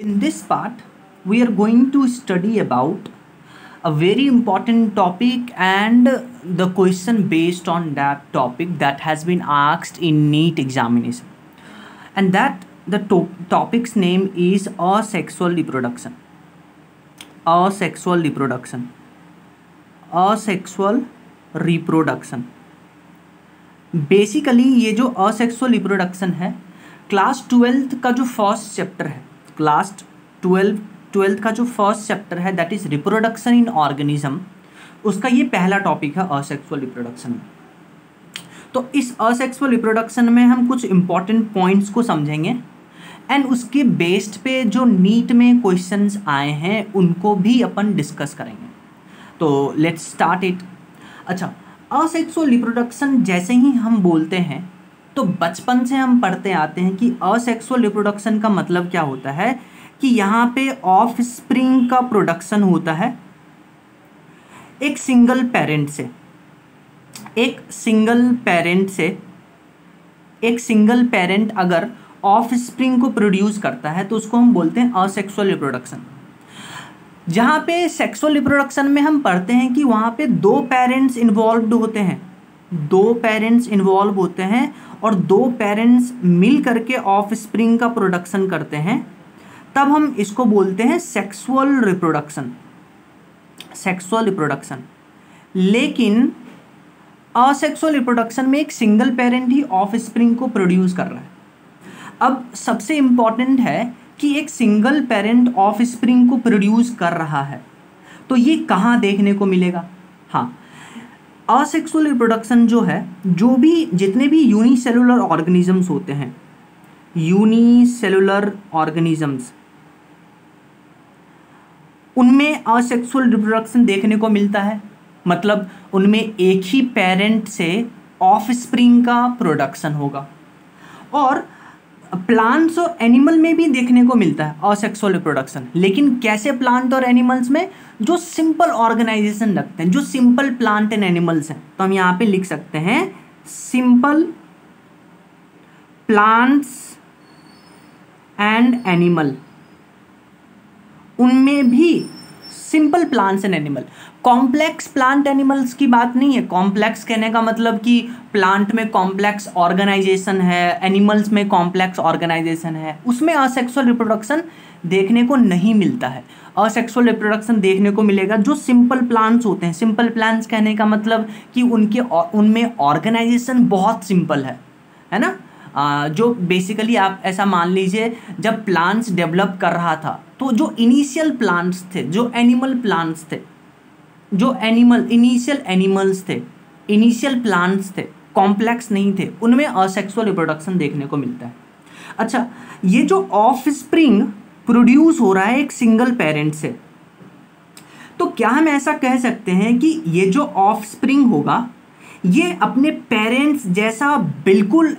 In this part, we are going to study about a very important topic and the question based on that topic that has been asked in NEET examination. And that the topic's name is asexual reproduction. Asexual reproduction. Asexual reproduction. Basically ये जो asexual reproduction है class 12th का जो first chapter है, class 12th का जो first chapter है that is reproduction in organism, उसका ये पहला टॉपिक है असेक्सुअल रिप्रोडक्शन में। तो इस असेक्सुअल रिप्रोडक्शन में हम कुछ इंपॉर्टेंट पॉइंट्स को समझेंगे एंड उसके बेस्ड पे जो नीट में क्वेश्चंस आए हैं उनको भी अपन डिस्कस करेंगे। तो लेट्स स्टार्ट इट। अच्छा, असेक्सुअल रिप्रोडक्शन जैसे ही हम बोलते हैं तो बचपन से हम पढ़ते आते हैं कि असेक्सुअल रिप्रोडक्शन का मतलब क्या होता है कि यहाँ पे ऑफ स्प्रिंग का प्रोडक्शन होता है एक सिंगल पेरेंट से। एक सिंगल पेरेंट अगर ऑफ स्प्रिंग को प्रोड्यूस करता है तो उसको हम बोलते हैं असेक्सुअल रिप्रोडक्शन। जहाँ पे सेक्सुअल रिप्रोडक्शन में हम पढ़ते हैं कि वहाँ पे दो पेरेंट्स इन्वॉल्व होते हैं और दो पेरेंट्स मिल करके ऑफ स्प्रिंग का प्रोडक्शन करते हैं, तब हम इसको बोलते हैं सेक्सुअल रिप्रोडक्शन। लेकिन असेक्सुअल रिप्रोडक्शन में एक single parent he of spring को प्रोड्यूस कर रहा है। अब सबसे इम्पॉर्टेंट है कि एक सिंगल पेरेंट ऑफ स्प्रिंग को प्रोड्यूस कर रहा है तो ये कहाँ देखने को मिलेगा? हाँ, असेक्सुअल रिप्रोडक्शन जो है, जो भी जितने भी यूनिसेलुलर ऑर्गेनिजम्स होते हैं, यूनिसेलुलर ऑर्गेनिजम्स, उनमें असेक्सुअल रिप्रोडक्शन देखने को मिलता है। मतलब उनमें एक ही पेरेंट से ऑफ स्प्रिंग का प्रोडक्शन होगा। और प्लांट्स और एनिमल में भी देखने को मिलता है असेक्सुअल रिप्रोडक्शन। लेकिन कैसे प्लांट और एनिमल्स में? जो सिंपल ऑर्गेनाइजेशन रखते हैं, जो सिंपल प्लांट एंड एनिमल्स हैं, तो हम यहाँ पे लिख सकते हैं सिंपल प्लांट्स एंड एनिमल। उनमें भी simple plants and animal, complex plant animals की बात नहीं है। कॉम्प्लेक्स कहने का मतलब कि प्लांट में कॉम्प्लेक्स ऑर्गेनाइजेशन है, एनिमल्स में कॉम्प्लेक्स ऑर्गेनाइजेशन है, उसमें असेक्सुअल रिप्रोडक्शन देखने को नहीं मिलता है। असेक्सुअल रिप्रोडक्शन देखने को मिलेगा जो सिंपल प्लांट्स होते हैं। सिंपल प्लांट्स कहने का मतलब कि उनमें ऑर्गेनाइजेशन बहुत सिंपल है ना। जो बेसिकली आप ऐसा मान लीजिए, जब प्लांट्स डेवलप कर रहा था तो जो इनिशियल प्लांट्स थे, जो एनिमल प्लांट्स थे, जो इनिशियल एनिमल्स थे, इनिशियल प्लांट्स थे, कॉम्प्लेक्स नहीं थे, उनमें असेक्सुअल रिप्रोडक्शन देखने को मिलता है। अच्छा, ये जो ऑफ स्प्रिंग प्रोड्यूस हो रहा है एक सिंगल पेरेंट से, तो क्या हम ऐसा कह सकते हैं कि ये जो ऑफ स्प्रिंग होगा ये अपने पेरेंट्स जैसा बिल्कुल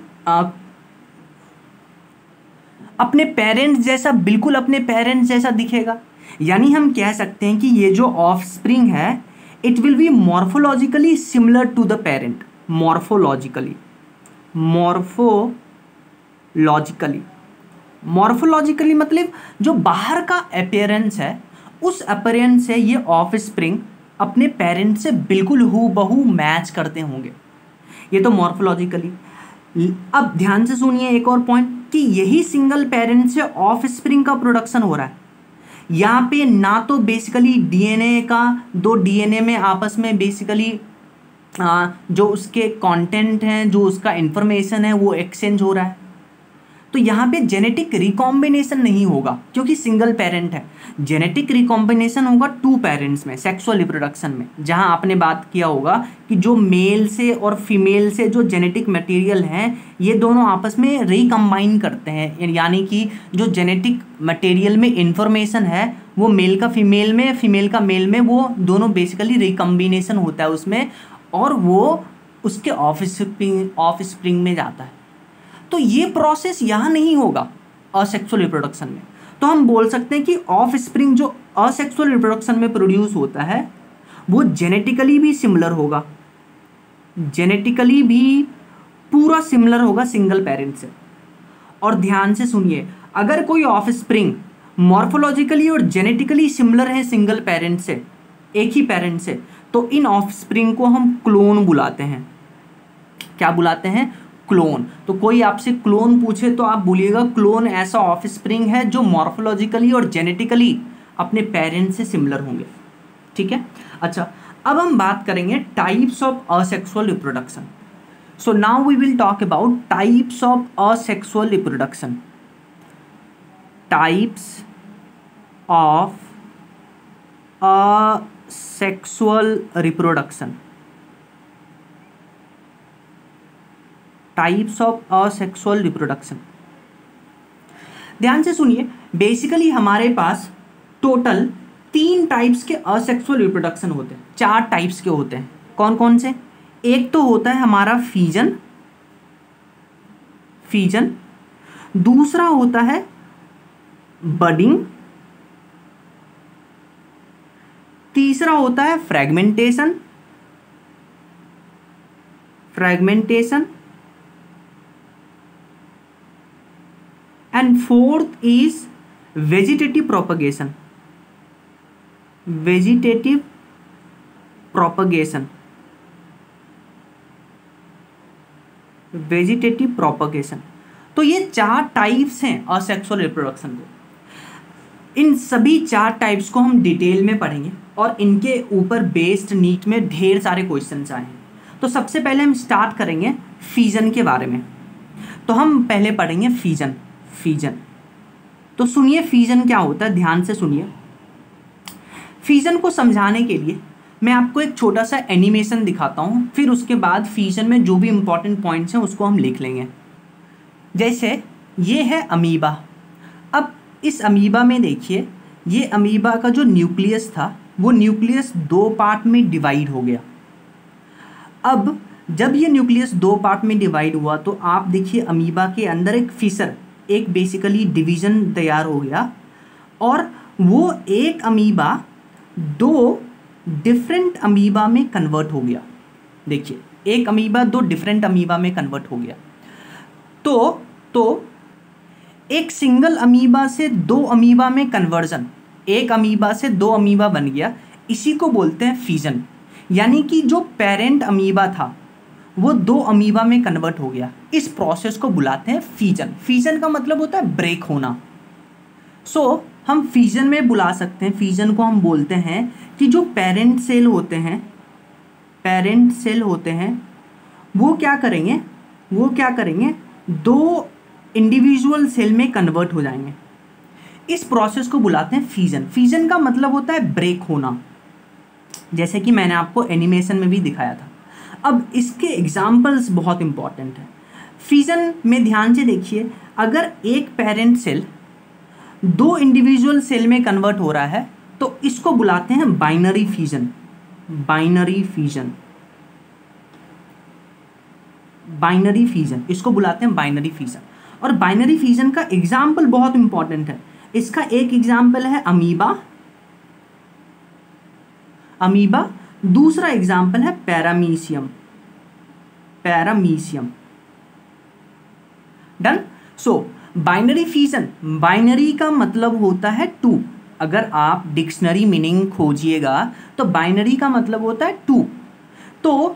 अपने पेरेंट्स जैसा दिखेगा? यानी हम कह सकते हैं कि ये जो ऑफ स्प्रिंग है it will be morphologically similar to the parent. Morphologically मतलब जो बाहर का अपीयरेंस है, उस अपीयरेंस से ये ऑफ स्प्रिंग अपने पेरेंट से बिल्कुल हूबहू मैच करते होंगे। ये तो मॉर्फोलॉजिकली। अब ध्यान से सुनिए एक और पॉइंट कि यही सिंगल पेरेंट से ऑफ स्प्रिंग का प्रोडक्शन हो रहा है। यहाँ पे ना तो बेसिकली डीएनए का, दो डीएनए में आपस में बेसिकली जो उसके कंटेंट हैं, जो उसका इंफॉर्मेशन है वो एक्सचेंज हो रहा है। तो यहाँ पे जेनेटिक रिकॉम्बिनेशन नहीं होगा क्योंकि सिंगल पेरेंट है। जेनेटिक रिकॉम्बिनेशन होगा टू पेरेंट्स में, सेक्सुअल रिप्रोडक्शन में, जहाँ आपने बात किया होगा कि जो मेल से और फीमेल से जो जेनेटिक मटेरियल हैं ये दोनों आपस में रिकम्बाइन करते हैं। यानी कि जो जेनेटिक मटेरियल में इंफॉर्मेशन है वो मेल का फीमेल में, फीमेल का मेल में, वो दोनों बेसिकली रिकम्बिनेशन होता है उसमें, और वो उसके ऑफ स्प्रिंग में जाता है। तो ये प्रोसेस यहाँ नहीं होगा असेक्सुअल रिप्रोडक्शन में। तो हम बोल सकते हैं कि ऑफ स्प्रिंग जो असेक्सुअल रिप्रोडक्शन में प्रोड्यूस होता है वो जेनेटिकली भी सिमिलर होगा, जेनेटिकली भी पूरा सिमिलर होगा सिंगल पेरेंट से। और ध्यान से सुनिए, अगर कोई ऑफस्प्रिंग मॉर्फोलॉजिकली और जेनेटिकली सिमिलर है सिंगल पेरेंट से, एक ही पेरेंट से, तो इन ऑफस्प्रिंग को हम क्लोन बुलाते हैं। क्या बुलाते हैं? क्लोन। तो कोई आपसे क्लोन पूछे तो आप बोलिएगा क्लोन ऐसा ऑफस्प्रिंग है जो मॉर्फोलॉजिकली और जेनेटिकली अपने पेरेंट से सिमिलर होंगे। ठीक है। अच्छा, अब हम बात करेंगे types of asexual reproduction. So now we will talk about types of asexual reproduction. Types of asexual reproduction. Types of asexual reproduction. ध्यान से सुनिए, बेसिकली हमारे पास टोटल 3 टाइप्स के असेक्सुअल रिप्रोडक्शन होते हैं, 4 टाइप्स के होते हैं। कौन कौन से? एक तो होता है हमारा फीजन, दूसरा होता है बडिंग, तीसरा होता है fragmentation, and fourth is vegetative propagation. Vegetative propagation. तो ये 4 टाइप्स हैं असेक्सुअल रिप्रोडक्शन को। इन सभी 4 टाइप्स को हम डिटेल में पढ़ेंगे और इनके ऊपर बेस्ड नीट में ढेर सारे क्वेश्चंस आए हैं। तो सबसे पहले हम स्टार्ट करेंगे फीजन के बारे में। तो हम पहले पढ़ेंगे फीजन। तो सुनिए फीजन क्या होता है, ध्यान से सुनिए। फीजन को समझाने के लिए मैं आपको एक छोटा सा एनिमेशन दिखाता हूँ, फिर उसके बाद फीजन में जो भी इंपॉर्टेंट पॉइंट्स हैं उसको हम लिख लेंगे। जैसे ये है अमीबा। अब इस अमीबा में देखिए, ये अमीबा का जो न्यूक्लियस था वो न्यूक्लियस 2 पार्ट में डिवाइड हो गया। अब जब ये न्यूक्लियस 2 पार्ट में डिवाइड हुआ तो आप देखिए अमीबा के अंदर एक फिशर, एक बेसिकली डिवीज़न तैयार हो गया, और वो एक अमीबा 2 डिफरेंट अमीबा में कन्वर्ट हो गया। देखिए, एक अमीबा 2 डिफरेंट अमीबा में कन्वर्ट हो गया। तो एक सिंगल अमीबा से 2 अमीबा में कन्वर्जन, एक अमीबा से 2 अमीबा बन गया, इसी को बोलते हैं फीजन। यानी कि जो पेरेंट अमीबा था वो 2 अमीबा में कन्वर्ट हो गया। इस प्रोसेस को बुलाते हैं फीजन। फीजन का मतलब होता है ब्रेक होना। सो हम फीजन में बुला सकते हैं, फीजन को हम बोलते हैं कि जो पेरेंट सेल होते हैं वो क्या करेंगे, 2 इंडिविजुअल सेल में कन्वर्ट हो जाएंगे। इस प्रोसेस को बुलाते हैं फीजन। फीजन का मतलब होता है ब्रेक होना, जैसे कि मैंने आपको एनिमेशन में भी दिखाया था। अब इसके एग्जाम्पल्स बहुत इंपॉर्टेंट है। फीजन में ध्यान से देखिए, अगर एक पेरेंट सेल 2 इंडिविजुअल सेल में कन्वर्ट हो रहा है तो इसको बुलाते हैं बाइनरी फीजन। इसको बुलाते हैं बाइनरी फीजन। और बाइनरी फीजन का एग्जाम्पल बहुत इंपॉर्टेंट है। इसका एक एग्जाम्पल है अमीबा, दूसरा एग्जाम्पल है पैरामीशियम। डन। सो बाइनरी फीजन, बाइनरी का मतलब होता है 2। अगर आप डिक्शनरी मीनिंग खोजिएगा तो बाइनरी का मतलब होता है 2। तो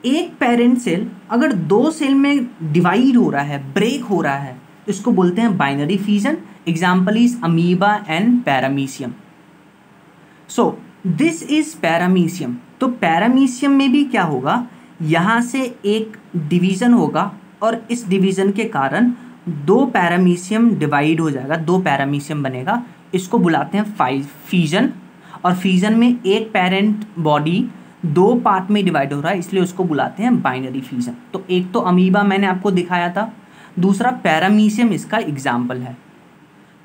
एक पेरेंट सेल अगर 2 सेल में डिवाइड हो रहा है, ब्रेक हो रहा है, इसको बोलते हैं binary fission. Example is amoeba and paramecium. So this is paramecium. तो पैरामीशियम में भी क्या होगा, यहाँ से एक डिवीज़न होगा और इस डिवीज़न के कारण 2 पैरामीशियम डिवाइड हो जाएगा, 2 पैरामीशियम बनेगा। इसको बुलाते हैं फीजन। और फीजन में एक पेरेंट बॉडी 2 पार्ट में डिवाइड हो रहा है, इसलिए उसको बुलाते हैं बाइनरी फीजन। तो एक तो अमीबा मैंने आपको दिखाया था, दूसरा पैरामीशियम इसका एग्जाम्पल है।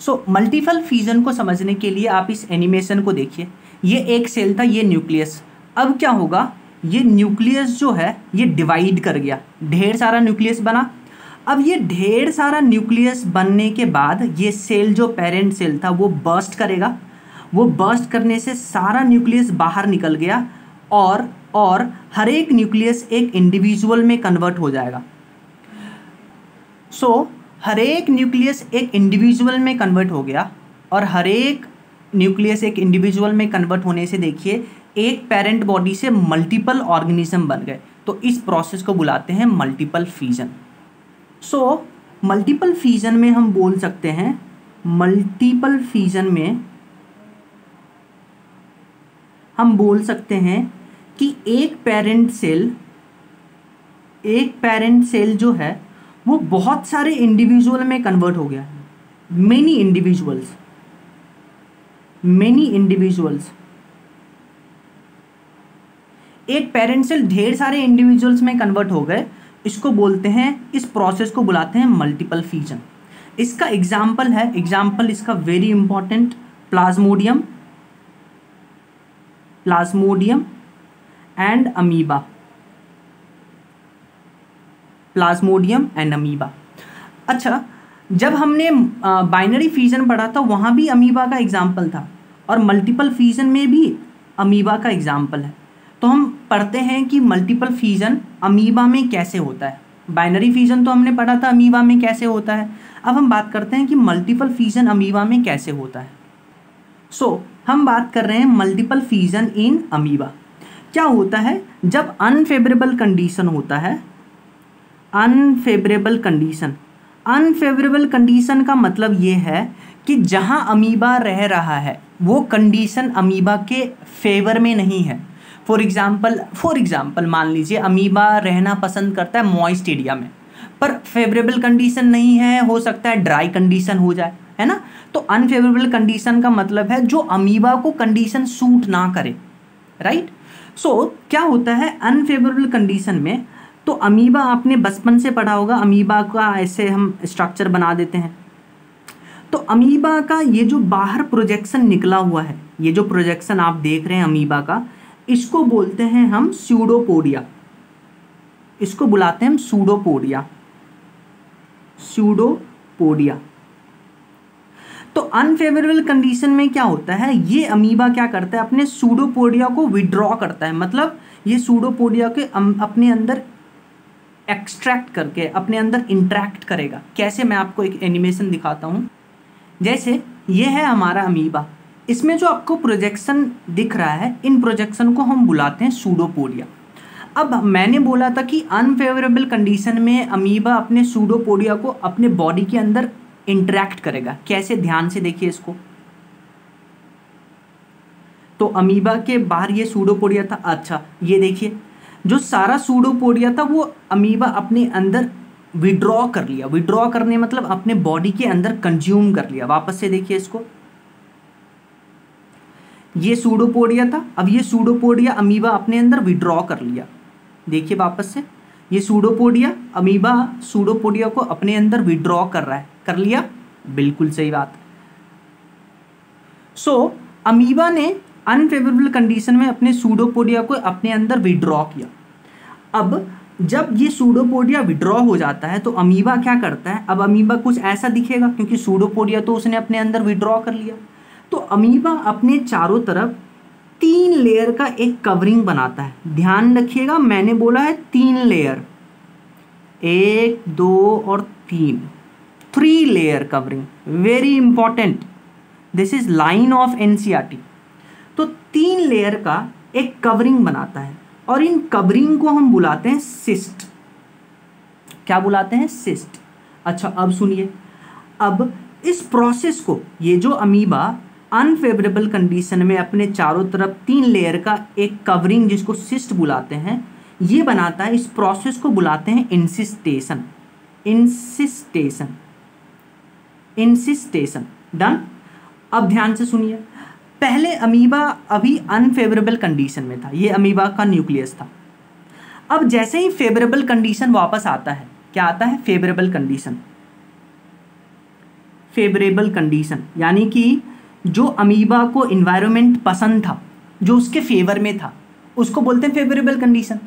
सो मल्टीपल फीजन को समझने के लिए आप इस एनिमेशन को देखिए। ये एक सेल था, ये न्यूक्लियस। अब क्या होगा, ये न्यूक्लियस जो है ये डिवाइड कर गया, ढेर सारा न्यूक्लियस बना। अब ये ढेर सारा न्यूक्लियस बनने के बाद ये सेल जो पेरेंट सेल था वो बर्स्ट करेगा। वो बर्स्ट करने से सारा न्यूक्लियस बाहर निकल गया और हर एक न्यूक्लियस एक इंडिविजुअल में कन्वर्ट हो जाएगा। सो हर एक न्यूक्लियस एक इंडिविजुअल में कन्वर्ट हो गया और हर एक न्यूक्लियस एक इंडिविजुअल में कन्वर्ट होने से देखिए एक पेरेंट बॉडी से मल्टीपल ऑर्गेनिज्म बन गए, तो इस प्रोसेस को बुलाते हैं multiple fission. So multiple fission में हम बोल सकते हैं, मल्टीपल फिजन में हम बोल सकते हैं कि एक पेरेंट सेल जो है वो बहुत सारे इंडिविजुअल में कन्वर्ट हो गया, मेनी इंडिविजुअल्स। एक पेरेंट सेल ढेर सारे इंडिविजुअल्स में कन्वर्ट हो गए, इसको बोलते हैं, इस प्रोसेस को बुलाते हैं मल्टीपल फिजन। इसका एग्जाम्पल इसका very important, Plasmodium and amoeba. अच्छा, जब हमने बाइनरी फिजन पढ़ा था वहाँ भी अमीबा का एग्जाम्पल था, और मल्टीपल फिजन में भी अमीबा का एग्जाम्पल है। तो हम पढ़ते हैं कि मल्टीपल फिजन अमीबा में कैसे होता है। बाइनरी फिजन तो हमने पढ़ा था अमीबा में कैसे होता है, अब हम बात करते हैं कि मल्टीपल फिजन अमीबा में कैसे होता है। हम बात कर रहे हैं मल्टीपल फिजन इन अमीबा। क्या होता है, जब अनफेवरेबल कंडीशन होता है, अनफेवरेबल कंडीशन का मतलब ये है कि जहाँ अमीबा रह रहा है वो कंडीशन अमीबा के फेवर में नहीं है। फॉर एग्जाम्पल मान लीजिए अमीबा रहना पसंद करता है मॉइस्ट एरिया में, पर फेवरेबल कंडीशन नहीं है, हो सकता है ड्राई कंडीशन हो जाए, है ना। तो अनफेवरेबल कंडीशन का मतलब है जो अमीबा को कंडीशन सूट ना करे, राइट। क्या होता है अनफेवरेबल कंडीशन में, तो अमीबा आपने बचपन से पढ़ा होगा, अमीबा का ऐसे हम स्ट्रक्चर बना देते हैं। तो अमीबा का ये जो बाहर प्रोजेक्शन निकला हुआ है, ये जो प्रोजेक्शन आप देख रहे हैं अमीबा का, इसको बोलते हैं हम स्यूडोपोडिया, इसको बुलाते हैं हम स्यूडोपोडिया। तो अनफेवरेबल कंडीशन में क्या होता है, ये अमीबा क्या करता है, अपने स्यूडोपोडिया को विड्रॉ करता है, मतलब ये स्यूडोपोडिया के अपने अंदर एक्सट्रैक्ट करके अपने अंदर इंट्रैक्ट करेगा। कैसे, मैं आपको एक एनिमेशन दिखाता हूँ। जैसे ये है हमारा अमीबा, इसमें जो आपको प्रोजेक्शन दिख रहा है, इन प्रोजेक्शन को हम बुलाते हैं स्यूडोपोडिया। अब मैंने बोला था कि अनफेवरेबल कंडीशन में अमीबा अपने स्यूडोपोडिया को अपने बॉडी के अंदर इंटरैक्ट करेगा। कैसे, ध्यान से देखिए इसको। तो अमीबा के बाहर ये स्यूडोपोडिया था, अच्छा ये देखिए जो सारा स्यूडोपोडिया था वो अमीबा अपने अंदर विड्रॉ कर लिया। विड्रॉ करने मतलब अपने बॉडी के अंदर कंज्यूम कर लिया। वापस से देखिए इसको, ये स्यूडोपोडिया था, अब ये स्यूडोपोडिया अमीबा अपने अंदर विड्रॉ कर लिया। देखिए वापस से, ये स्यूडोपोडिया, अमीबा स्यूडोपोडिया को अपने अंदर विड्रॉ कर रहा है, कर लिया, बिल्कुल सही बात। अमीबा ने अनफेवरेबल कंडीशन में अपने स्यूडोपोडिया को अपने अंदर विड्रॉ किया। अब जब ये स्यूडोपोडिया विड्रॉ हो जाता है तो अमीबा क्या करता है, अब अमीबा कुछ ऐसा दिखेगा क्योंकि स्यूडोपोडिया तो उसने अपने अंदर विड्रॉ कर लिया। तो अमीबा अपने चारों तरफ 3 लेयर का एक कवरिंग बनाता है। ध्यान रखिएगा, मैंने बोला है 3 लेयर, 1 2 और 3 layer covering, very important, this is line of NCERT. तो 3 लेयर का एक कवरिंग बनाता है और इन कवरिंग को हम बुलाते हैं सिस्ट। क्या बुलाते हैं, सिस्ट। अच्छा अब सुनिए, अब इस प्रोसेस को, ये जो अमीबा अनफेवरेबल कंडीशन में अपने चारों तरफ 3 लेयर का एक कवरिंग जिसको सिस्ट बुलाते हैं, ये बनाता है, इस प्रोसेस को बुलाते हैं इंसिस्टेशन। डन। अब ध्यान से सुनिए, पहले अमीबा अभी अनफेवरेबल कंडीशन में था, ये अमीबा का न्यूक्लियस था। अब जैसे ही फेवरेबल कंडीशन वापस आता है, क्या आता है, फेवरेबल कंडीशन, यानी कि जो अमीबा को इन्वायरमेंट पसंद था, जो उसके फेवर में था, उसको बोलते हैं फेवरेबल कंडीशन।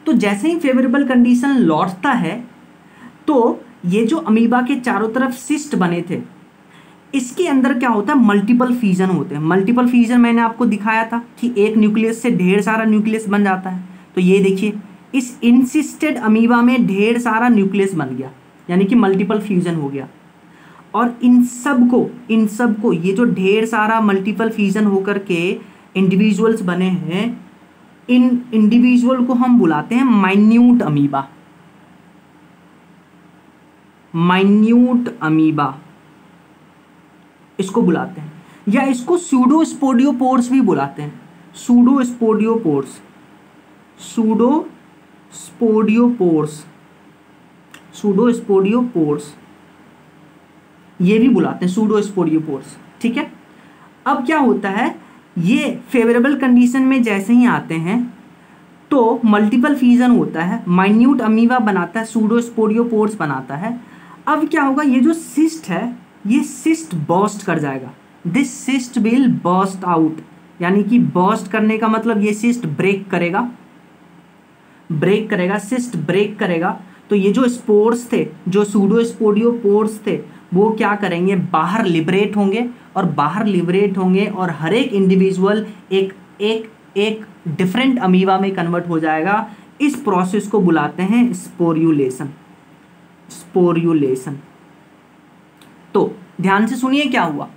तो जैसे ही फेवरेबल कंडीशन लौटता है तो ये जो अमीबा के चारों तरफ सिस्ट बने थे, इसके अंदर क्या होता है, मल्टीपल फिजन होते हैं। मल्टीपल फिजन मैंने आपको दिखाया था कि एक न्यूक्लियस से ढेर सारा न्यूक्लियस बन जाता है। तो ये देखिए, इस इंसिस्टेड अमीबा में ढेर सारा न्यूक्लियस बन गया, यानी कि मल्टीपल फ्यूजन हो गया। और इन सब को ये जो ढेर सारा मल्टीपल फ्यूजन होकर के इंडिविजुअल्स बने हैं, इन इंडिविजुअल को हम बुलाते हैं माइन्यूट अमीबा। माइन्यूट अमीबा इसको बुलाते हैं, या इसको सूडोस्पोडियोपोर्स भी बुलाते हैं। सूडोस्पोडियोपोर्स, सूडोस्पोडियोपोर्स, सूडोस्पोडियोपोर्स ये भी बुलाते हैं, सूडोस्पोडियोपोर्स। ठीक है, अब क्या होता है, ये फेवरेबल कंडीशन में जैसे ही आते हैं तो मल्टीपल फ्यूजन होता है, माइन्यूट अमीबा बनाता है, सूडोस्पोडियोपोर्स बनाता है। अब क्या होगा, ये जो सिस्ट है ये सिस्ट बर्स्ट कर जाएगा, this cyst will burst out, यानी कि बर्स्ट करने का मतलब ये सिस्ट ब्रेक करेगा, सिस्ट ब्रेक करेगा। तो ये जो स्पोर्स थे, जो सूडोस्पोडियोपोर्स थे, वो क्या करेंगे, बाहर लिबरेट होंगे, और हर एक इंडिविजुअल एक डिफरेंट अमीबा में कन्वर्ट हो जाएगा। इस प्रोसेस को बुलाते हैं स्पोर्यूलेशन। तो ध्यान से सुनिए क्या हुआ।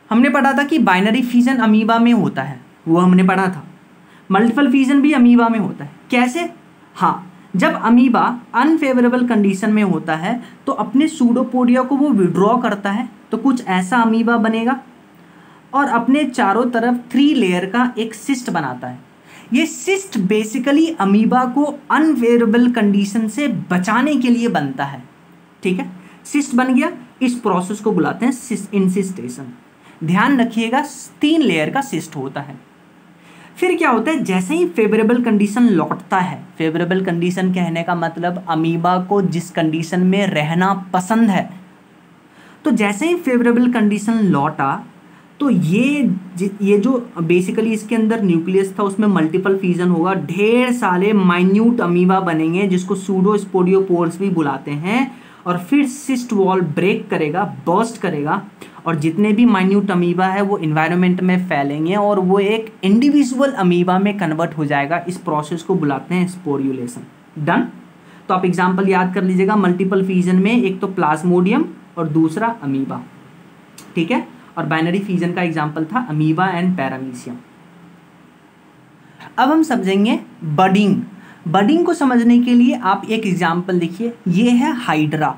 हमने पढ़ा था कि बाइनरी फ्यूजन अमीबा में होता है, वो हमने पढ़ा था। मल्टीपल फ्यूजन भी अमीबा में होता है। कैसे? हाँ, जब अमीबा अनफेवरेबल कंडीशन में होता है तो अपने सूडोपोडिया को वो विड्रॉ करता है, तो कुछ ऐसा अमीबा बनेगा और अपने चारों तरफ 3 लेयर का एक सिस्ट बनाता है। ये सिस्ट बेसिकली अमीबा को अनफेवरेबल कंडीशन से बचाने के लिए बनता है। ठीक है, सिस्ट बन गया, इस प्रोसेस को बुलाते हैं इंसिस्टेशन। ध्यान रखिएगा 3 लेयर का सिस्ट होता है। फिर क्या होता है, जैसे ही फेवरेबल कंडीशन लौटता है, फेवरेबल कंडीशन कहने का मतलब अमीबा को जिस कंडीशन में रहना पसंद है, तो जैसे ही फेवरेबल कंडीशन लौटा तो ये जो बेसिकली इसके अंदर न्यूक्लियस था उसमें मल्टीपल फ्यूजन होगा, ढेर सारे माइन्यूट अमीबा बनेंगे जिसको सूडोस्पोडियोपोर्स भी बुलाते हैं, और फिर सिस्ट वॉल ब्रेक करेगा, बर्स्ट करेगा, और जितने भी माइन्यूट अमीबा है वो इन्वायरमेंट में फैलेंगे और वो एक इंडिविजुअल अमीबा में कन्वर्ट हो जाएगा। इस प्रोसेस को बुलाते हैं स्पोर्यूलेशन। डन। तो आप एग्जांपल याद कर लीजिएगा, मल्टीपल फ्यूजन में एक तो प्लाज्मोडियम और दूसरा अमीबा। ठीक है, और बाइनरी फ्यूजन का एग्जांपल था अमीबा एंड पैरामीशियम। अब हम समझेंगे बडिंग को समझने के लिए आप एक एग्जांपल देखिए, ये है हाइड्रा,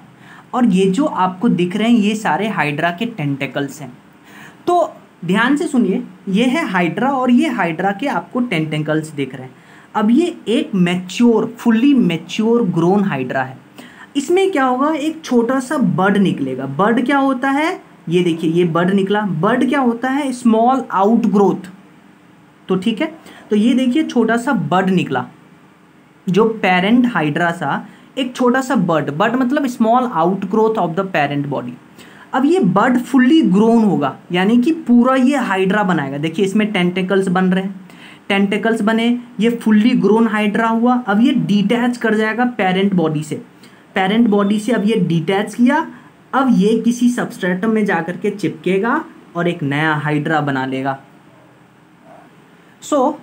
और ये जो आपको दिख रहे हैं ये सारे हाइड्रा के टेंटेकल्स हैं। तो ध्यान से सुनिए, ये है हाइड्रा और ये हाइड्रा के आपको टेंटेकल्स दिख रहे हैं। अब ये एक फुल्ली मैच्योर ग्रोन हाइड्रा है। इसमें क्या होगा, एक छोटा सा बड निकलेगा। बड क्या होता है, ये देखिए ये बड निकला। बड क्या होता है, स्मॉल आउटग्रोथ। तो ठीक है, तो ये देखिए छोटा सा बड निकला, जो पेरेंट हाइड्रा सा एक छोटा सा बड मतलब small outgrowth of the parent body. अब ये बड फुल्ली ग्रोन होगा, यानी कि पूरा ये हाइड्रा बनाएगा। देखिए इसमें टेंटेकल्स बन रहे हैं, टेंटेकल्स बने, ये फुल्ली ग्रोन हाइड्रा हुआ। अब ये डिटैच कर जाएगा पेरेंट बॉडी से, अब ये डिटैच किया। अब ये किसी सबस्ट्रेटम में जाकर के चिपकेगा और एक नया हाइड्रा बना लेगा। सो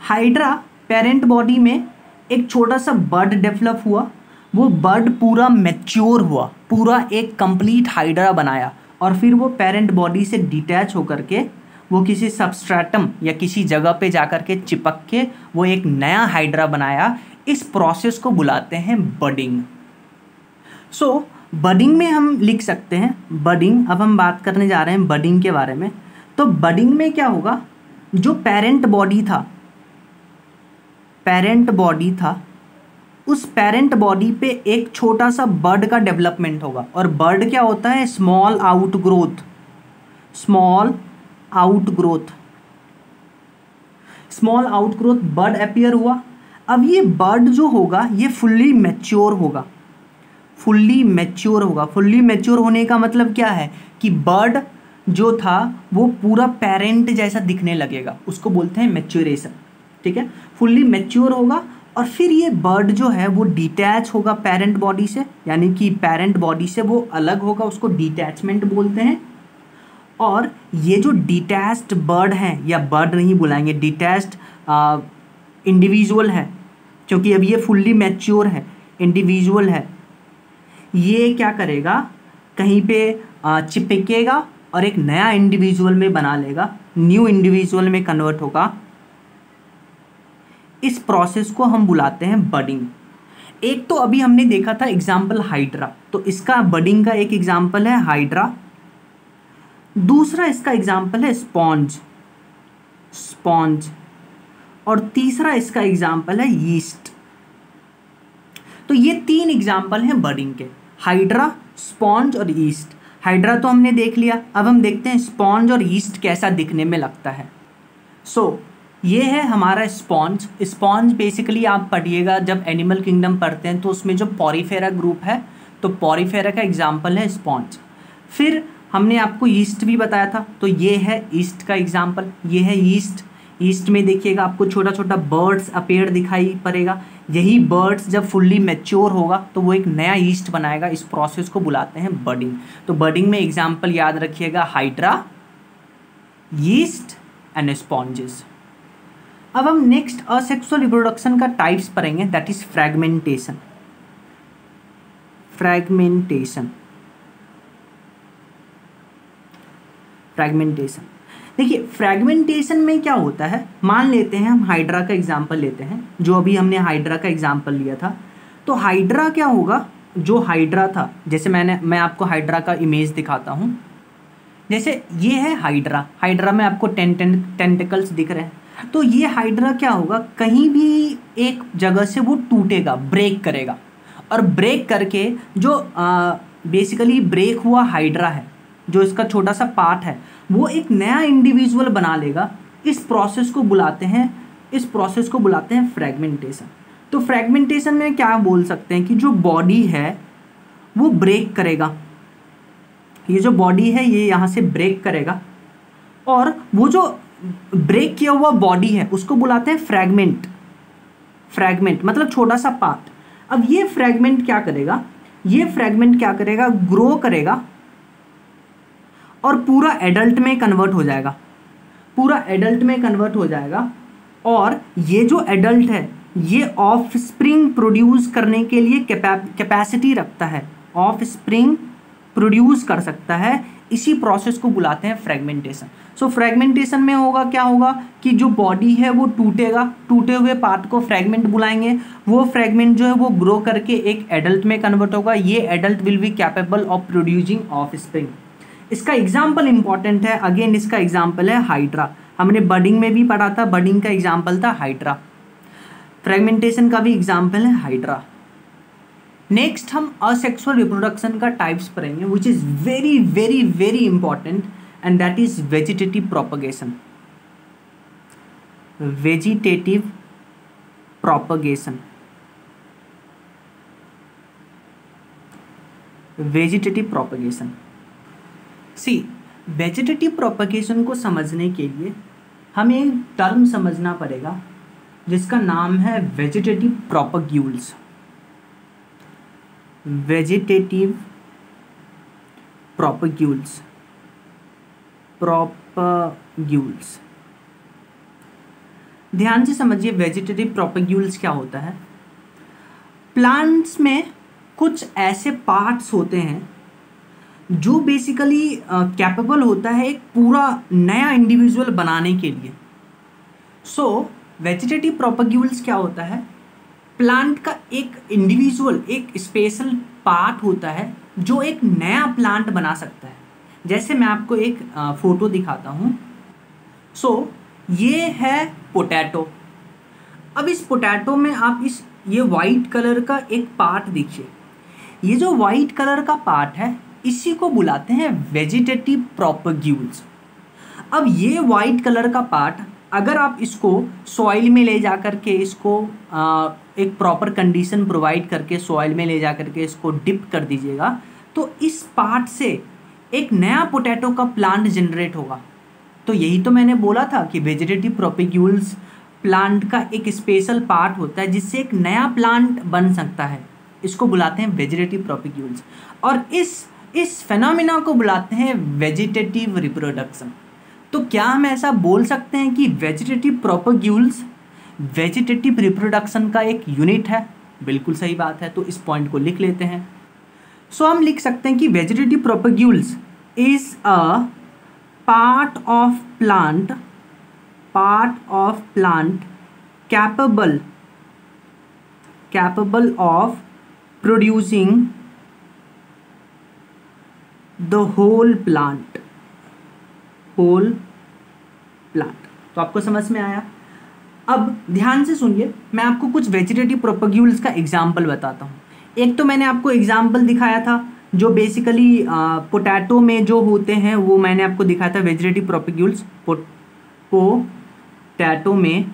हाइड्रा पेरेंट बॉडी में एक छोटा सा बड डेवलप हुआ, वो बड पूरा मैच्योर हुआ, पूरा एक कंप्लीट हाइड्रा बनाया, और फिर वो पेरेंट बॉडी से डिटैच होकर के वो किसी सबस्ट्रेटम या किसी जगह पे जाकर के चिपक के वो एक नया हाइड्रा बनाया। इस प्रोसेस को बुलाते हैं बडिंग। सो बडिंग में हम लिख सकते हैं बडिंग। अब हम बात करने जा रहे हैं बडिंग के बारे में। तो बडिंग में क्या होगा, जो पेरेंट बॉडी था उस पेरेंट बॉडी पे एक छोटा सा बड का डेवलपमेंट होगा, और बड क्या होता है, स्मॉल आउटग्रोथ बड अपीयर हुआ। अब ये बड जो होगा ये फुल्ली मैच्योर होगा। फुल्ली मैच्योर होने का मतलब क्या है कि बड जो था वो पूरा पेरेंट जैसा दिखने लगेगा, उसको बोलते हैं मैच्योरेशन। ठीक है, फुल्ली मैच्योर होगा, और फिर ये बर्ड जो है वो डिटैच होगा पेरेंट बॉडी से, यानी कि पेरेंट बॉडी से वो अलग होगा, उसको डिटैचमेंट बोलते हैं। और ये जो डिटैच्ड बर्ड हैं, या बर्ड नहीं बुलाएंगे, डिटैच्ड इंडिविजुअल है, क्योंकि अब ये फुल्ली मैच्योर है, इंडिविजुअल है, ये क्या करेगा, कहीं पे चिपकेगा और एक नया इंडिविजुअल में बना लेगा, न्यू इंडिविजुअल में कन्वर्ट होगा। इस प्रोसेस को हम बुलाते हैं बडिंग। एक तो अभी हमने देखा था एग्जाम्पल हाइड्रा, तो इसका बडिंग का एक एग्जाम्पल है हाइड्रा। दूसरा इसका एग्जाम्पल है स्पॉन्ज, और तीसरा इसका एग्जाम्पल है यीस्ट। तो ये 3 एग्जाम्पल हैं बडिंग के, हाइड्रा, स्पॉन्ज और यीस्ट। हाइड्रा तो हमने देख लिया, अब हम देखते हैं स्पॉन्ज और यीस्ट कैसा दिखने में लगता है। ये है हमारा स्पॉन्ज। स्पॉन्ज बेसिकली आप पढ़िएगा जब एनिमल किंगडम पढ़ते हैं तो उसमें जो पॉरीफेरा ग्रुप है, तो पॉरीफेरा का एग्जाम्पल है स्पॉन्ज। फिर हमने आपको यीस्ट भी बताया था, तो ये है यीस्ट का एग्जाम्पल, ये है यीस्ट। यीस्ट में देखिएगा आपको छोटा छोटा बर्ड्स अपेयर दिखाई पड़ेगा। यही बर्ड्स जब फुल्ली मैच्योर होगा तो वो एक नया यीस्ट बनाएगा। इस प्रोसेस को बुलाते हैं बडिंग। तो बडिंग में एग्जाम्पल याद रखिएगा हाइड्रा, यीस्ट एंड स्पॉन्जेस। अब हम नेक्स्ट असेक्सुअल रिप्रोडक्शन का टाइप्स पढ़ेंगे, दैट इज फ्रैगमेंटेशन। देखिए फ्रैगमेंटेशन में क्या होता है, मान लेते हैं हम हाइड्रा का एग्जाम्पल लेते हैं, जो अभी हमने हाइड्रा का एग्जाम्पल लिया था। तो हाइड्रा क्या होगा, जो हाइड्रा था, जैसे मैं आपको हाइड्रा का इमेज दिखाता हूँ। जैसे ये है हाइड्रा में आपको टेंटिकल्स दिख रहे हैं। तो ये हाइड्रा क्या होगा, कहीं भी एक जगह से वो टूटेगा, ब्रेक करेगा, और ब्रेक करके जो बेसिकली ब्रेक हुआ हाइड्रा है, जो इसका छोटा सा पार्ट है, वो एक नया इंडिविजुअल बना लेगा। इस प्रोसेस को बुलाते हैं फ्रैगमेंटेशन। तो फ्रैगमेंटेशन में क्या बोल सकते हैं कि जो बॉडी है वो ब्रेक करेगा, ये जो बॉडी है ये यहाँ से ब्रेक करेगा, और वो जो ब्रेक किया हुआ बॉडी है उसको बुलाते हैं फ्रैगमेंट मतलब छोटा सा पार्ट। अब ये फ्रैगमेंट क्या करेगा, ग्रो करेगा और पूरा एडल्ट में कन्वर्ट हो जाएगा। और ये जो एडल्ट है ये ऑफस्प्रिंग प्रोड्यूस करने के लिए कैपेसिटी रखता है, ऑफस्प्रिंग प्रोड्यूस कर सकता है। इसी प्रोसेस को बुलाते हैं फ्रैगमेंटेशन। फ्रैगमेंटेशन में क्या होगा कि जो बॉडी है वो टूटेगा, टूटे हुए पार्ट को फ्रैगमेंट बुलाएंगे। वो फ्रैगमेंट जो है वो ग्रो करके एक एडल्ट में कन्वर्ट होगा। ये adult will be capable of producing offspring. इसका एग्जाम्पल इंपॉर्टेंट है, अगेन इसका एग्जाम्पल है हाइड्रा। हमने बडिंग में भी पढ़ा था, बडिंग का एग्जाम्पल था हाइड्रा। फ्रैगमेंटेशन का भी एग्जाम्पल है हाइड्रा। नेक्स्ट हम असेक्सुअल रिप्रोडक्शन का टाइप्स पढ़ेंगे, which is very very very important, and that is vegetative propagation. Vegetative propagation को समझने के लिए हमें एक टर्म समझना पड़ेगा जिसका नाम है वेजिटेटिव प्रोपग्यूल्स। ध्यान से समझिए वेजिटेटिव प्रोपग्यूल्स क्या होता है। प्लांट्स में कुछ ऐसे पार्ट्स होते हैं जो बेसिकली कैपेबल होता है एक पूरा नया इंडिविजुअल बनाने के लिए। वेजिटेटिव प्रोपग्यूल्स क्या होता है, प्लांट का एक इंडिविजुअल, एक स्पेशल पार्ट होता है जो एक नया प्लांट बना सकता है। जैसे मैं आपको एक फोटो दिखाता हूँ। ये है पोटैटो। अब इस पोटैटो में आप ये वाइट कलर का एक पार्ट देखिए। ये जो वाइट कलर का पार्ट है इसी को बुलाते हैं वेजिटेटिव प्रोपग्यूल्स। अब ये वाइट कलर का पार्ट अगर आप इसको सॉइल में ले जा कर के इसको एक प्रॉपर कंडीशन प्रोवाइड करके सॉइल में ले जा कर के इसको डिप कर दीजिएगा, तो इस पार्ट से एक नया पोटैटो का प्लांट जनरेट होगा। तो यही तो मैंने बोला था कि वेजिटेटिव प्रोपग्यूल्स प्लांट का एक स्पेशल पार्ट होता है जिससे एक नया प्लांट बन सकता है। इसको बुलाते हैं वेजिटेटिव प्रोपग्यूल्स, और इस फेनोमेना को बुलाते हैं वेजिटेटिव रिप्रोडक्शन। तो क्या हम ऐसा बोल सकते हैं कि वेजिटेटिव प्रोपग्यूल्स वेजिटेटिव रिप्रोडक्शन का एक यूनिट है? बिल्कुल सही बात है। तो इस पॉइंट को लिख लेते हैं। सो हम लिख सकते हैं कि vegetative propagules is a part of plant capable of producing the whole plant। तो आपको समझ में आया। अब ध्यान से सुनिए, मैं आपको कुछ वेजिटेटिव प्रोपेग्यूल्स का एग्जाम्पल बताता हूँ। एक तो मैंने आपको एग्जाम्पल दिखाया था जो बेसिकली पोटैटो में जो होते हैं, वो मैंने आपको दिखाया था वेजिटेटिव प्रोपेग्यूल्स। पोटैटो में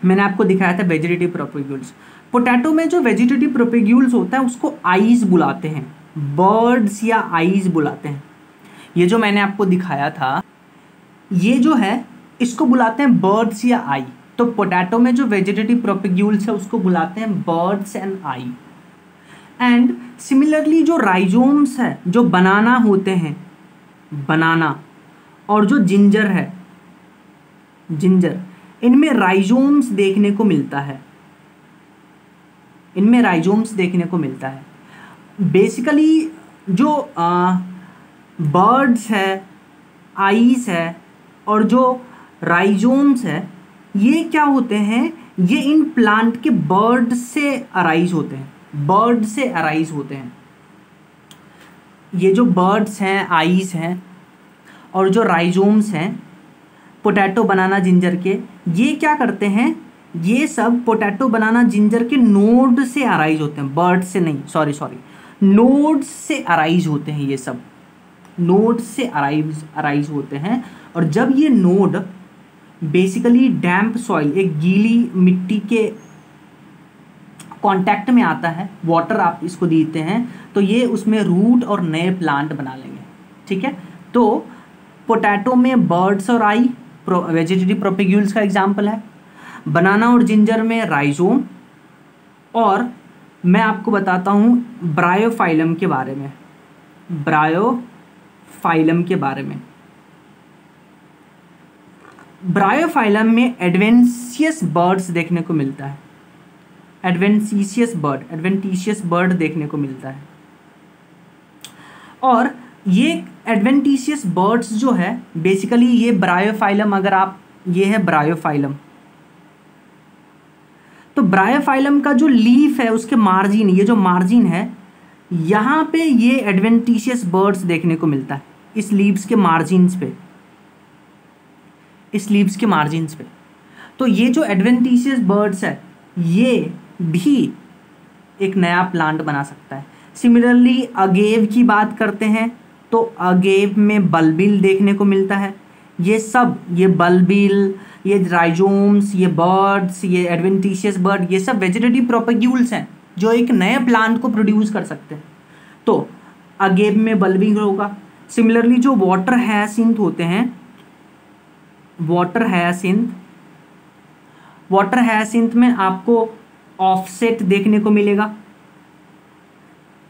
मैंने आपको दिखाया था वेजिटेटिव प्रोपेग्यूल्स। पोटैटो में जो वेजिटेटिव प्रोपेग्यूल्स होता है उसको आइज बुलाते हैं, बर्ड्स या आइज बुलाते हैं। ये जो मैंने आपको दिखाया था, ये जो है इसको बुलाते हैं बर्ड्स या आई। तो पोटैटो में जो वेजिटेटिव प्रोपेग्यूल्स है उसको बुलाते हैं birds and I. And similarly जो राइजोम्स है, जो बनाना होते हैं, बनाना और जो जिंजर है, जिंजर, इनमें राइजोम्स देखने को मिलता है, इनमें राइजोम्स देखने को मिलता है। बेसिकली जो बर्ड्स है, आइस है और जो राइजोम्स है, ये क्या होते हैं, ये इन प्लांट के बर्ड से अराइज होते हैं, बर्ड से अराइज होते हैं। ये जो बर्ड्स हैं, आइस हैं और जो राइजोम्स हैं पोटैटो बनाना जिंजर के, ये क्या करते हैं, ये सब पोटैटो बनाना जिंजर के नोड से अराइज होते हैं, बर्ड से नहीं, सॉरी नोड से अराइज होते हैं। ये सब नोड से अराइज होते हैं। और जब ये नोड बेसिकली डैम्प सॉइल, एक गीली मिट्टी के कांटेक्ट में आता है, वाटर आप इसको देते हैं, तो ये उसमें रूट और नए प्लांट बना लेंगे। ठीक है, तो पोटैटो में बर्ड्स और आई वेजिटेटिव प्रोपेग्यूल्स का एग्जाम्पल है, बनाना और जिंजर में राइजोम, और मैं आपको बताता हूँ ब्रायोफाइलम के बारे में, ब्रायोफाइलम के बारे में। ब्रायोफाइलम में एडवेंटिशियस बर्ड्स देखने को मिलता है, एडवेंटिशियस बर्ड देखने को मिलता है। और ये एडवेंटिशियस बर्ड्स जो है बेसिकली ये ब्रायोफाइलम, अगर आप, ये है ब्रायोफाइलम, तो ब्रायोफाइलम का जो लीफ है उसके मार्जिन, ये जो मार्जिन है यहाँ पे ये एडवेंटिशियस बर्ड्स देखने को मिलता है, इस लीव्स के मार्जिन्स पे, इस लीव्स के मार्जिन्स पे। तो ये जो एडवेंटिशियस बर्ड्स है ये भी एक नया प्लांट बना सकता है। सिमिलरली अगेव की बात करते हैं तो अगेव में बल्बिल देखने को मिलता है। ये सब, ये बल्बिल, ये राइजोम्स, ये बर्ड्स, ये एडवेंटिशियस बर्ड, ये सब वेजिटेटिव प्रोपेग्यूल्स हैं जो एक नए प्लांट को प्रोड्यूस कर सकते हैं। तो अगेव में बल्बिल होगा। सिमिलरली जो वाटर हायसिंथ होते हैं, वाटर हायसिंथ में आपको ऑफसेट देखने को मिलेगा।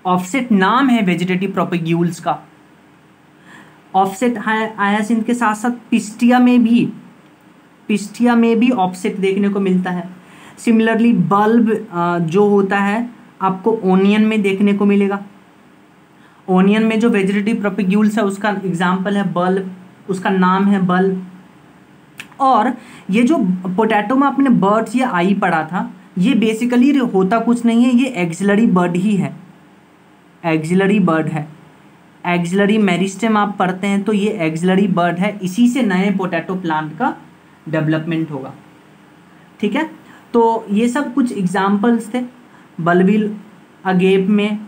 ऑफसेट नाम है वेजिटेटिव प्रोपेग्यूल्स का। ऑफसेट हायसिंथ के साथ साथ पिस्टिया में भी ऑफसेट देखने को मिलता है। सिमिलरली बल्ब जो होता है आपको ओनियन में देखने को मिलेगा। ओनियन में जो वेजिटेटिव प्रोपेग्यूल्स है उसका एग्जाम्पल है बल्ब, उसका नाम है बल्ब। और ये जो पोटैटो में आपने बर्ड्स या आई पढ़ा था, ये बेसिकली होता कुछ नहीं है, ये एक्सिलरी बर्ड ही है, एक्सिलरी बर्ड है। एक्सिलरी मेरिस्टेम आप पढ़ते हैं तो ये एक्सिलरी बर्ड है, इसी से नए पोटैटो प्लांट का डेवलपमेंट होगा। ठीक है, तो ये सब कुछ एग्जाम्पल्स थे। बल्बिल, अगेव में,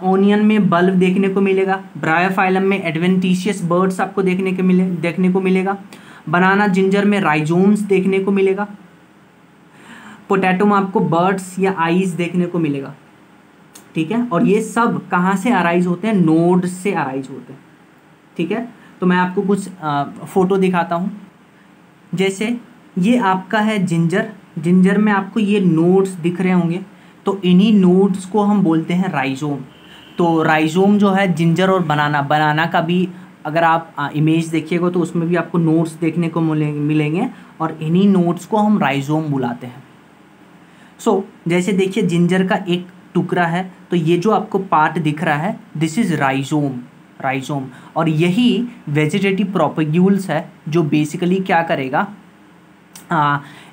ओनियन में बल्ब देखने को मिलेगा। ब्रायोफाइलम में एडवेंटिशियस बर्ड्स आपको देखने को मिलेगा। बनाना जिंजर में राइजोम्स देखने को मिलेगा। पोटैटो में आपको बर्ड्स या आइज देखने को मिलेगा। ठीक है, और ये सब कहाँ से अराइज होते हैं, नोड से अराइज होते हैं। ठीक है, तो मैं आपको कुछ फोटो दिखाता हूँ। जैसे ये आपका है जिंजर, जिंजर में आपको ये नोड्स दिख रहे होंगे, तो इन्हीं नोड्स को हम बोलते हैं राइजोम। तो राइजोम जो है जिंजर और बनाना का भी अगर आप इमेज देखिएगा तो उसमें भी आपको नोड्स देखने को मिलेंगे और इन्हीं नोड्स को हम राइजोम बुलाते हैं। सो जैसे देखिए जिंजर का एक टुकड़ा है, तो ये जो आपको पार्ट दिख रहा है दिस इज राइजोम। और यही वेजिटेटिव प्रोपेग्यूल्स है जो बेसिकली क्या करेगा,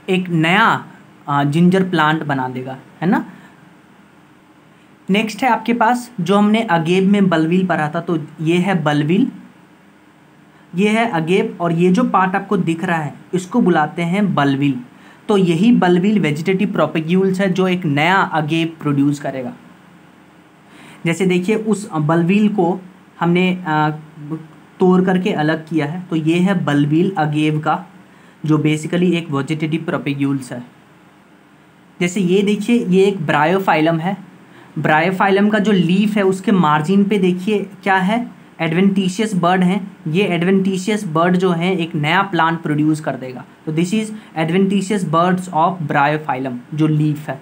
एक नया जिंजर प्लांट बना देगा, है ना। नेक्स्ट है आपके पास जो हमने अगेव में बल्बिल पढ़ा था, तो ये है बल्बिल, ये है अगेव, और ये जो पार्ट आपको दिख रहा है इसको बुलाते हैं बल्बिल। तो यही बल्बिल वेजिटेटिव प्रोपेग्यूल्स है जो एक नया अगेव प्रोड्यूस करेगा। जैसे देखिए उस बल्बिल को हमने तोड़ करके अलग किया है, तो ये है बल्बिल अगेव का जो बेसिकली एक वेजिटेटिव प्रोपेग्यूल्स है। जैसे ये देखिए ये एक ब्रायोफाइलम है, ब्रायोफाइलम का जो लीफ है उसके मार्जिन पे देखिए क्या है, एडवेंटिशियस बर्ड हैं। ये एडवेंटिशियस बर्ड जो है एक नया प्लांट प्रोड्यूस कर देगा, तो this is adventitious birds of Bryophyllum जो लीफ है।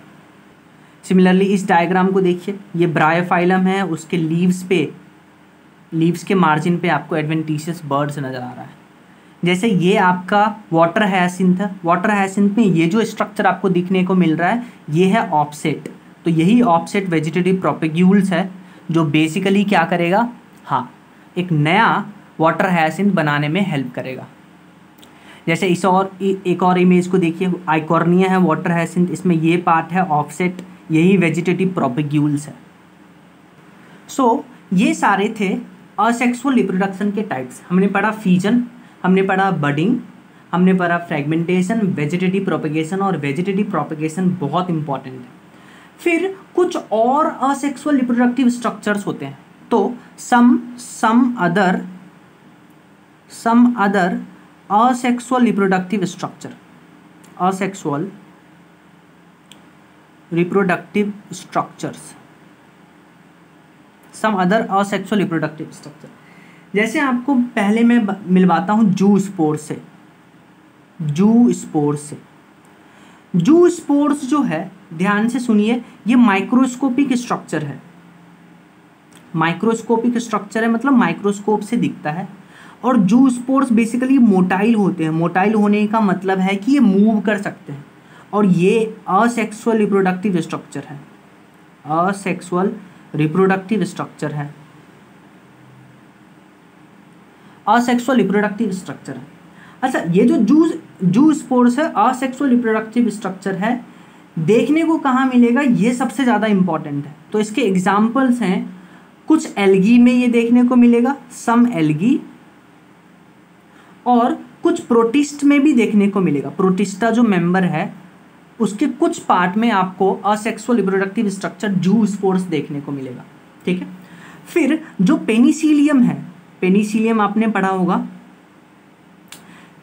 सिमिलरली इस डायग्राम को देखिए, ये ब्रायोफाइलम है, उसके लीव्स के मार्जिन पे आपको एडवेंटिशियस बर्ड्स नज़र आ रहा है। जैसे ये आपका वाटर हायसिंथ है, वाटर हायसिंथ में ये जो स्ट्रक्चर आपको दिखने को मिल रहा है ये है ऑफसेट, तो यही ऑफसेट वेजिटेटिव प्रोपेग्यूल्स है जो बेसिकली क्या करेगा, हाँ एक नया वाटर हायसिंथ बनाने में हेल्प करेगा। जैसे एक और इमेज को देखिए, आइकॉर्निया है वाटर हायसिंथ, इसमें ये पार्ट है ऑफसेट, यही वेजिटेटिव प्रोपेग्यूल्स है। सो ये सारे थे असेक्सुअल रिप्रोडक्शन के टाइप्स। हमने पढ़ा फीजन, हमने पढ़ा बडिंग, हमने पढ़ा फ्रेगमेंटेशन, वेजिटेटिव प्रोपेगेशन, और वेजिटेटिव प्रोपेगेशन बहुत इंपॉर्टेंट है। फिर कुछ और असेक्सुअल रिप्रोडक्टिव स्ट्रक्चर्स होते हैं, तो some other asexual reproductive structure, asexual reproductive structures, some other asexual reproductive structure. जैसे आपको पहले मैं मिलवाता हूँ जू स्पोर्स से। जू स्पोर्स जो है, ध्यान से सुनिए, ये माइक्रोस्कोपिक स्ट्रक्चर है, माइक्रोस्कोपिक स्ट्रक्चर है मतलब माइक्रोस्कोप से दिखता है। और जू स्पोर्स बेसिकली मोटाइल होते हैं, मोटाइल होने का मतलब है कि ये मूव कर सकते हैं, और ये असेक्सुअल रिप्रोडक्टिव स्ट्रक्चर है, असेक्सुअल रिप्रोडक्टिव स्ट्रक्चर है, असेक्सुअल रिप्रोडक्टिव स्ट्रक्चर है। अच्छा, ये जो जू स्पोर्स है असेक्सुअल रिप्रोडक्टिव स्ट्रक्चर है, देखने को कहाँ मिलेगा, ये सबसे ज़्यादा इंपॉर्टेंट है। तो इसके एग्जाम्पल्स हैं, कुछ एल्गी में ये देखने को मिलेगा, सम एल्गी, और कुछ प्रोटिस्ट में भी देखने को मिलेगा। प्रोटिस्टा जो मेंबर है उसके कुछ पार्ट में आपको असेक्सुअल रिप्रोडक्टिव स्ट्रक्चर जू स्पोर्स देखने को मिलेगा, ठीक है। फिर जो पेनिसिलियम है, पेनिसिलियम आपने पढ़ा होगा,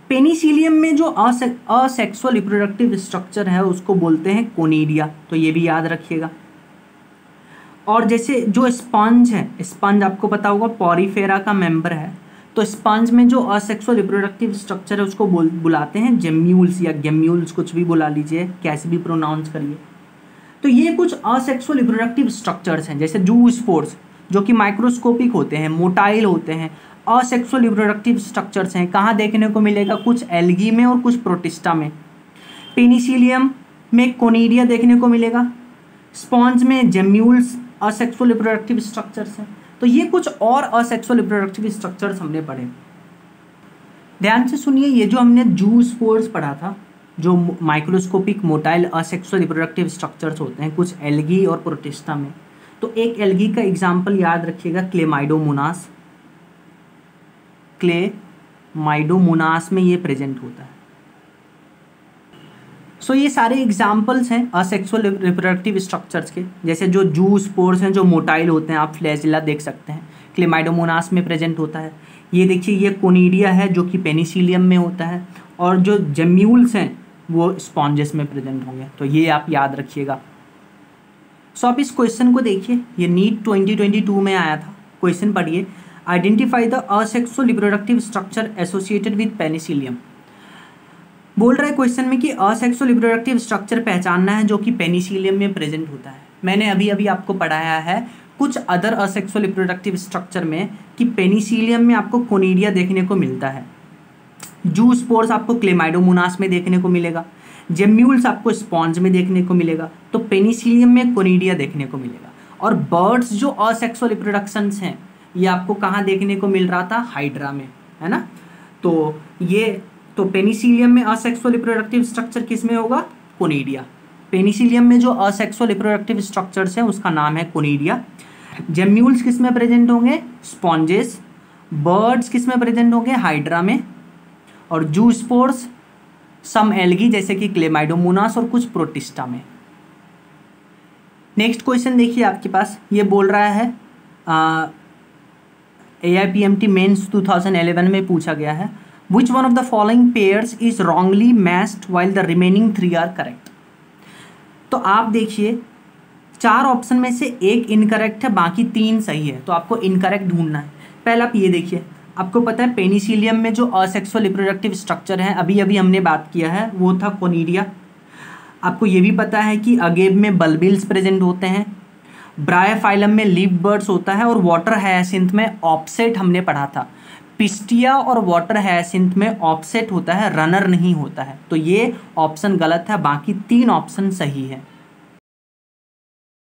पेनिसिलियम में जो असेक्सुअल रिप्रोडक्टिव स्ट्रक्चर है उसको बोलते हैं कोनिडिया, तो ये भी याद रखिएगा। और जैसे जो स्पंज है, स्पंज आपको पता होगा पॉरीफेरा का मेंबर है, तो स्पंज में जो असेक्सुअल रिप्रोडक्टिव स्ट्रक्चर है उसको बुलाते हैं जेम्यूल्स या गेम्यूल्स, कुछ भी बुला लीजिए, कैसे भी प्रोनाउंस करिए। तो ये कुछ असेक्सुअल रिप्रोडक्टिव स्ट्रक्चर्स हैं। जैसे जू स्पोर्स जो कि माइक्रोस्कोपिक होते हैं, मोटाइल होते हैं, असेक्सुअल रिप्रोडक्टिव स्ट्रक्चर्स हैं, कहाँ देखने को मिलेगा, कुछ एल्गी में और कुछ प्रोटिस्टा में। पेनिसिलियम में कोनिडिया देखने को मिलेगा, स्पॉन्ज में जेम्यूल्स असेक्सुअल रिप्रोडक्टिव स्ट्रक्चर्स हैं। तो ये कुछ और असेक्सुअल रिप्रोडक्टिव स्ट्रक्चर्स हमने पढ़े। ध्यान से सुनिए, ये जो हमने जू स्पोर्स पढ़ा था, जो microscopic motile asexual reproductive structures होते हैं कुछ एल्गी और प्रोटिस्टा में, तो एक एल्गी का एग्जाम्पल याद रखिएगा, क्लेमाइडोमोनास। क्लेमाइडोमोनास में ये प्रेजेंट होता है। सो ये सारे एग्जाम्पल्स हैं असेक्सुअल रिप्रोडक्टिव स्ट्रक्चर्स के। जैसे जो जू स्पोर्स हैं जो मोटाइल होते हैं, आप फ्लैजिला देख सकते हैं, क्लेमाइडोमोनास में प्रेजेंट होता है। ये देखिए ये कोनिडिया है जो कि पेनिसिलियम में होता है, और जो जेम्यूल्स हैं वो स्पॉन्जेस में प्रेजेंट होंगे, तो ये आप याद रखिएगा। सो आप इस क्वेश्चन को देखिए, ये नीट 2022 में आया था। क्वेश्चन पढ़िए, identify the asexual reproductive structure associated with Penicillium. बोल रहा है क्वेश्चन में कि असेक्सुअल रिप्रोडक्टिव स्ट्रक्चर पहचानना है जो कि पेनिसिलियम में प्रेजेंट होता है। मैंने अभी अभी आपको पढ़ाया है कुछ अदर असेक्सुअल रिप्रोडक्टिव स्ट्रक्चर में कि पेनिसिलियम में आपको कोनिडिया देखने को मिलता है, जू स्पोर्स आपको क्लेमाइडोमोनास में देखने को मिलेगा। जेम्यूल्स आपको स्पॉन्ज में देखने को मिलेगा, तो पेनिसिलियम में कोनिडिया देखने को मिलेगा। और बर्ड्स जो असेक्सुअल रिप्रोडक्शंस हैं ये आपको कहाँ देखने को मिल रहा था, हाइड्रा में, है ना। तो पेनिसिलियम में असेक्सुअल रिप्रोडक्टिव स्ट्रक्चर किस में होगा, कोनिडिया। पेनिसिलियम में जो असेक्सुअल रिप्रोडक्टिव स्ट्रक्चर्स हैं उसका नाम है कोनिडिया। जेम्यूल्स किस में प्रेजेंट होंगे, स्पॉन्जेस। बर्ड्स किस में प्रेजेंट होंगे, हाइड्रा में। और जूस्पोर्स सम एल्गी जैसे कि क्लेमाइडोमोनास और कुछ प्रोटिस्टा में। नेक्स्ट क्वेश्चन देखिए आपके पास, ये बोल रहा है AIPMT मेंस 2011 में पूछा गया है, which one of the following pairs is wrongly matched while the remaining 3 are correct. तो आप देखिए 4 ऑप्शन में से एक इनकरेक्ट है, बाकी 3 सही है, तो आपको इनकरेक्ट ढूंढना है। पहला आप ये देखिए, आपको पता है पेनिसिलियम में जो असेक्सुअल रिप्रोडक्टिव स्ट्रक्चर है अभी अभी हमने बात किया है वो था कोनिडिया। आपको ये भी पता है कि अगेब में बल्बिल्स प्रेजेंट होते हैं, ब्रायोफाइलम में लीफ बर्ड्स होता है, और वाटर हायासिंथ में ऑफसेट हमने पढ़ा था। पिस्टिया और वाटर हायासिंथ में ऑफसेट होता है, रनर नहीं होता है। तो ये ऑप्शन गलत है, बाकी 3 ऑप्शन सही है।